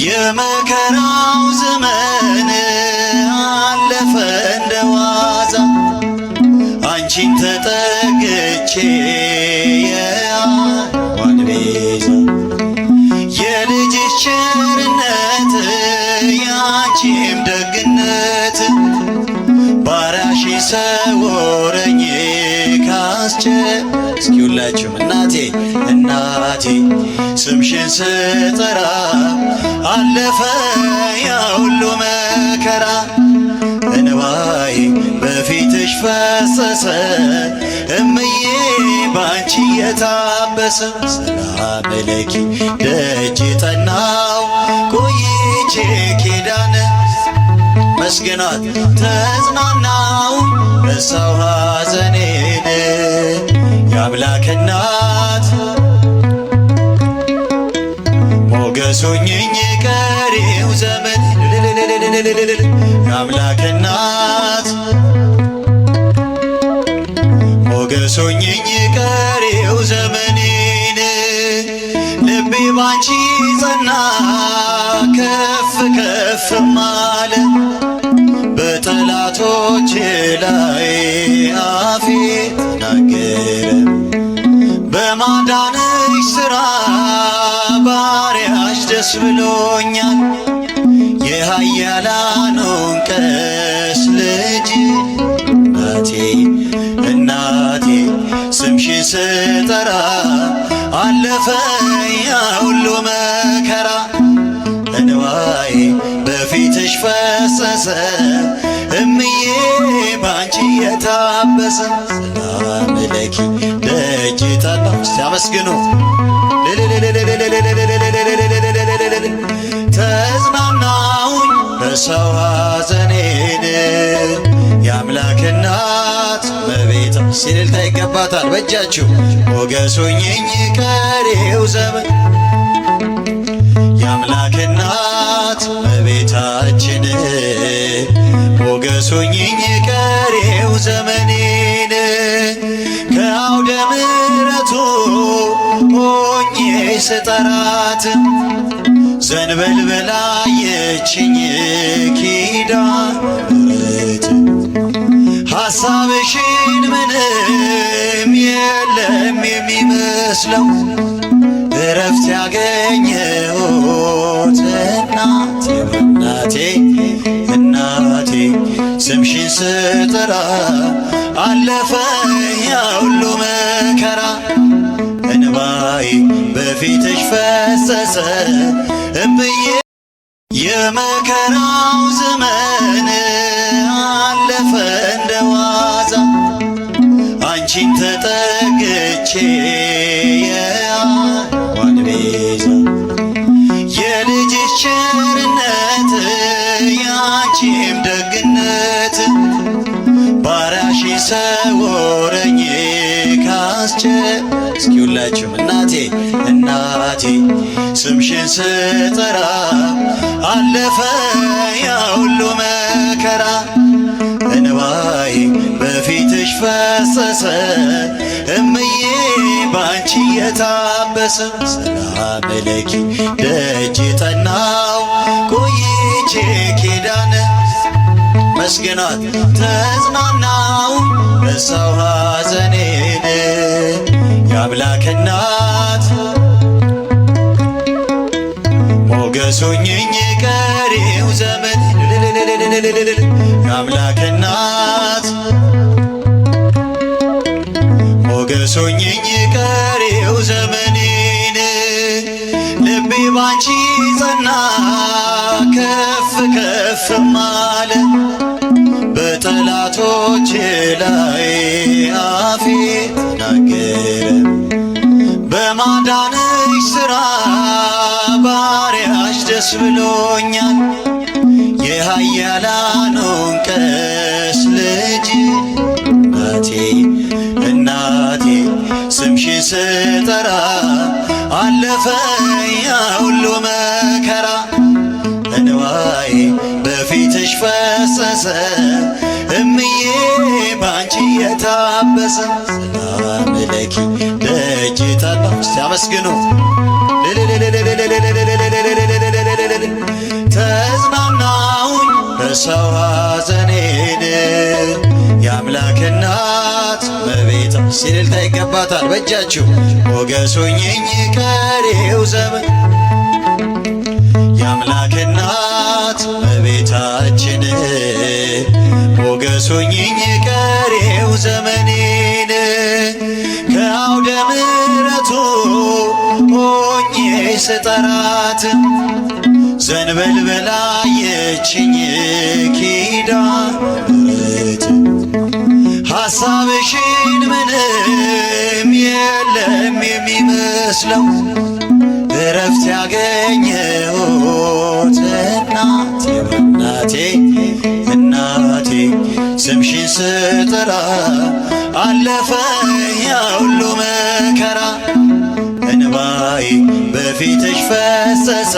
የመከራው ዘመን አለፈ እንደ ዋዛ አንቺን ተጠግቼ የአዋን ቤዛ የልጅሽ ቸርነት ያንቺም ደግነት ባሪያሽ ሰወረኝ እስኪ ሁላችሁም እናቴ ስምሽን ስጠራ አለፈ ያ ሁሉ መከራ እንባዬ በፊትሽ ፈሰሰ እምዬ ባንቺ የታበሰ ሰላም ለኪ ደጅ ጠናው ቆይቼ ኪዳነ መስገናት ተጽናናው ረሳው ሐዘኔን የአምላክ እናት ሞገስ ሆኜኝ ቀሪው ዘመን የአምላክ እናት ሞገስ ሆኜኝ ቀሪው ዘመኔን ልቤ ባንቺ ጸና ከፍ ከፍም አለ በጠላቶች ላይ አፌ ተናገረ በማዳንሽ ሥራ ባሪያሽ ደስ ብሎኛል የኃያላኑን ቀስ ልጅ እናቴ ስምሽን ስጠራ አለፈ ያ ሁሉ መከራ እንባዬ በፊትሽ ፈሰሰ እምዬ ባንቺ የታበሰ ሰላም ለኪ ደጅ ጠናው እስቲ አመስግኑ ተጽናናሁኝ ረሳው ሐዘኔን የአምላክ እናት እመቤቴ እልልታ ይገባታል በእጃችሁ ሞገስ ሆኜኝ ቀሪው ዘመን የአምላክ እናት እመቤታችን ሞገስ ሆኜኝ ቀሪው ዘመኔን ከአውደ ምሕረቱ ሆኜ ስጠራት ዘንበል በላየችኝ ኪዳነ ምሕረት ሐሳብሽን ምንም የለም የሚመስለው እረፍት ያገኘሁት እናቴ ስምሽን ስጠራ አለፈ ያ ሁሉ መከራ እንባዬ በፊትሽ ፈሰሰ እምዬ የመከራው ዘመን አለፈ እንደ ዋዛ አንቺን ተጠግቼ የአዋን ቤዛ የልጅሽ ቸርነት ያንቺም ደግነት ባሪያሽ ሰወረኝ እስኪ ሁላችሁም እናቴ ስምሽን ስጠራ አለፈ ያ ሁሉ መከራ እንባዬ በፊትሽ ፈሰሰ እምዬ ባንቺ የታበሰ ሰላም ለኪ ደጅ ጠናው ቆይቼ ኪዳነ መስገናት ተጽናናው ረሳው ሐዘኔን የአምላክ እናት ሞገስ ሆኜኝ ቀሪው ዘመን የአምላክ እናት ሞገስ ሆኜኝ ቀሪው ዘመኔን ልቤ ባንቺ ጸና ከፍ ከፍም አለ በጠላቶች ላይ አፌ ተናገረ በማዳንሽ ሥራ ባሪያሽ ደስ ብሎኛል የኃያላኑን ቀስ ልጅ እናቴ ስምሽን ስጠራ አለፈ ያ ሁሉ መከራ እንባዬ በፊትሽ ፈሰሰ እምዬ ባንቺ የታበሰ ሰላም ለኪ ደጅ ጠናው እስቲ አመስግኑ ረሳው ሐዘኔን የአምላክ እናት እመቤታ ሲልልታ ይገባታል። በእጃችሁ ሞገስ ሁኚኝ ቀሪው ዘመን የአምላክ እናት እመቤታችን ሞገስ ሁኚኝ ቀሪው ዘመኔን ከአውደ ምሕረቱ ሆኜ ስጠራት ዘንበል በላ የችኝ ኪዳነ ምሕረት ሐሳብሽን ምንም የለም የሚመስለው እረፍት ያገኘሁት እናቴ እናቴ እናቴ ስምሽን ስጠራ አለፈ ያ ሁሉ መከራ እንባዬ በፊትሽ ፈሰሰ